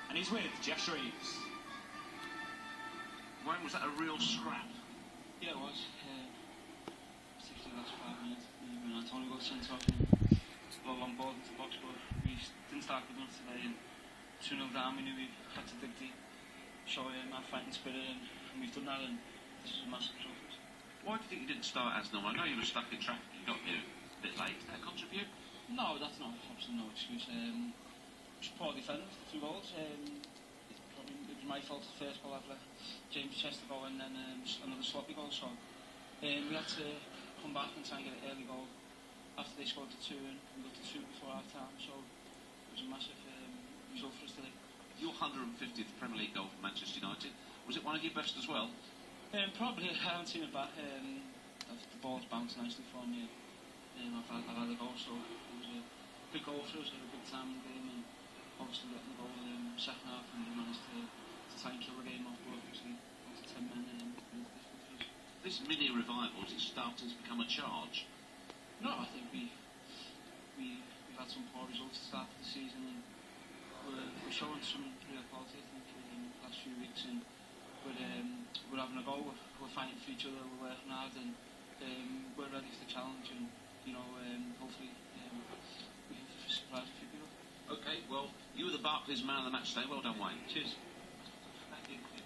and he's with Jess Reeves. When was that a real scrap? Yeah, it was. Particularly the last 5 minutes. When Antonio got sent off and a long ball into the box, but we didn't start good enough today. And 2-0 down, we knew we had to dig deep, show our fighting spirit, and we've done that. And this is a massive trophy. Why do you think you didn't start as normal? I know you were stuck in traffic. You got here a bit late. Did that contribute? No, that's not absolutely no excuse. Just poor defending for 2 goals. It was my fault. The first goal I've let James Chester go, and then another sloppy goal. So we had to come back and try and get an early goal after they scored the 2, and we got the 2 before half time. So it was a massive result for us today. Your 150th Premier League goal for Manchester United, was it one of your best as well? Probably. I haven't seen it back. The ball's bounced nicely for me. I've had a goal, so it was a big goal for us. We had a good time in the game, and obviously getting the goal in the second half, and we managed to try and kill the game off. But obviously, after 10 men, it was difficult for us. This mini revival, is it starting to become a charge? No, I think we've had some poor results to start the season, and we're showing some real quality, I think, in the last few weeks. And we're having a go. We're fighting for each other. We're working hard, and we're ready for the challenge. And hopefully we can surprise a few people. Okay, well, you were the Barclays man of the match today. Well done, Wayne. Cheers.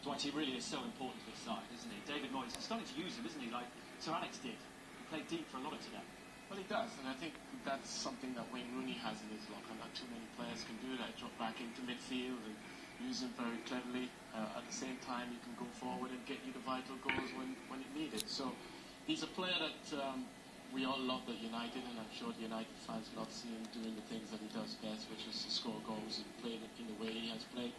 Dwight, he really is so important to this side, isn't he? David Moyes is starting to use him, isn't he? Like Sir Alex did. He played deep for a lot of today. Well, he does, and I think that's something that Wayne Rooney has in his locker. Not too many players can do that. Drop back into midfield and use him very cleverly. At the same time, he can go forward and get you the vital goals when it needed. So he's a player that we all love at United, and I'm sure the United fans love seeing him doing the things that he does best, which is to score goals and play it in the way he has played.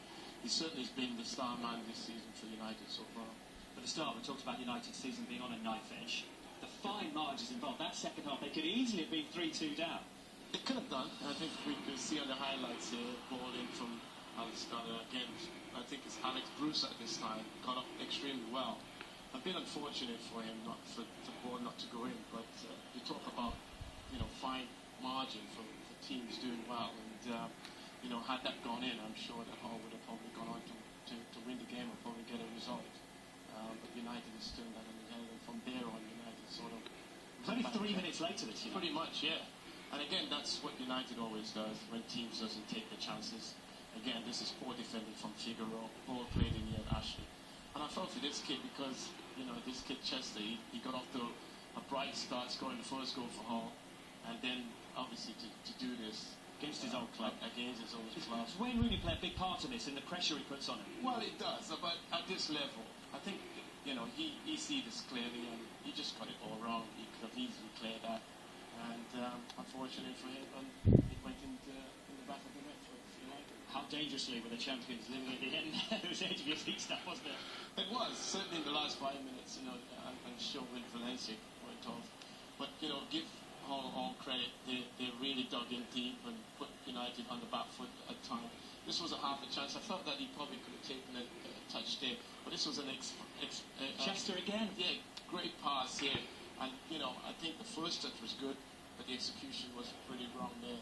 He certainly has been the star man this season for United so far. At the start, we talked about United's season being on a knife edge. The fine margins involved. That second half, they could easily have been 3-2 down. It could have done. I think we can see on the highlights here, ball in from Alex Gunner. Again, I think it's Alex Bruce at this time, got up extremely well. A bit unfortunate for him not for the ball not to go in, but you talk about fine margin for teams doing well, and had that gone in, I'm sure that Hull would have probably gone on to win the game or probably get a result. But United is still not in the game, and from there on, United sort of. It's only 3 minutes later this year. Pretty much, yeah. And again, that's what United always does when teams doesn't take the chances. Again, this is poor defending from Figueroa, ball played in here at Ashley. And I felt for this kid because, this kid Chester, he got off to a bright start, scoring the first goal for Hull. And then, obviously, to do this against his old club. Against his old club. Does Wayne Rooney play a big part in this, in the pressure he puts on him? Well, it does, but at this level, I think, he sees this clearly, and he just got it all wrong. He could have easily cleared that. And unfortunately for him, it went in the back of the net for United. How dangerously were the champions living at the end? It was edge of your seat stuff, wasn't it? It was, certainly in the last 5 minutes, I'm sure when Valencia went off. But, give Hull all credit. They really dug in deep and put United on the back foot at time. This was a half a chance. I felt that he probably could have taken a touch there. But this was an Chester again? Yeah, great pass here. And, I think the first touch was good, but the execution was pretty wrong there.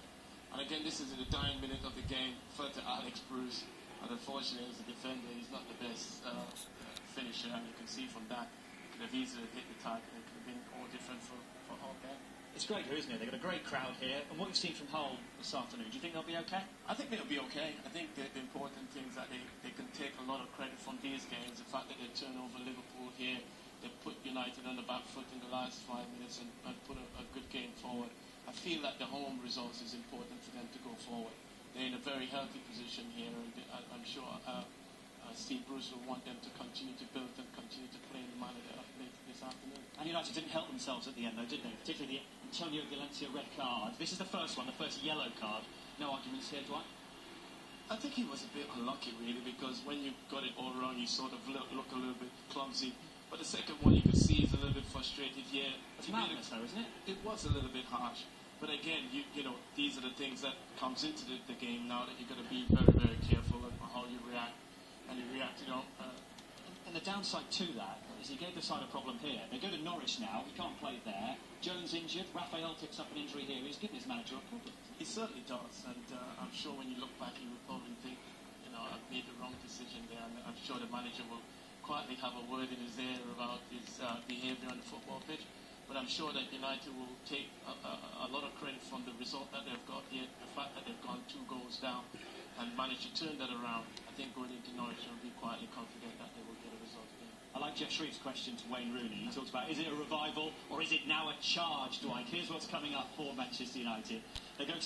And again, this is in the dying minute of the game. Fell to Alex Bruce. And unfortunately, as a defender, he's not the best finisher. And you can see from that, could have easily hit the target. It could have been all different for Hull there. It's great here, isn't it? They've got a great crowd here. And what you've seen from Hull this afternoon, do you think they'll be okay? I think they'll be okay. I think the important thing is that they can take a lot of credit from these games. The fact that they turn over Liverpool here, they put United on the back foot in the last 5 minutes and put a good game forward. I feel that the home results is important for them to go forward. They're in a very healthy position here, and I'm sure Steve Bruce will want them to continue to build and continue to play in the manner they have played this afternoon. And United didn't help themselves at the end, though, did they? Particularly the Antonio Valencia red card. This is the first one, the first yellow card. No arguments here, Dwight? I think he was a bit unlucky, really, because when you got it all wrong, you sort of look a little bit clumsy. But the second one, you could see he's a little bit frustrated. Yeah, it's madness, though, isn't it? It was a little bit harsh. But again, these are the things that comes into the game now that you've got to be very, very careful on how you react. And you react, And the downside to that is he gave the side a problem here. They go to Norwich now, he can't play there. Jones injured, Raphael picks up an injury here. He's given his manager a problem. He certainly does, and I'm sure when you look back, you would probably think, I've made sure the manager will quietly have a word in his ear about his behaviour on the football pitch. But I'm sure that United will take a lot of credit from the result that they've got here, the fact that they've gone 2 goals down and managed to turn that around. I think going into Norwich, they'll be quietly confident that they will get a result again. I like Jeff Shreve's question to Wayne Rooney. He talks about, is it a revival or is it now a charge, Dwight? Here's what's coming up for Manchester United. They're going to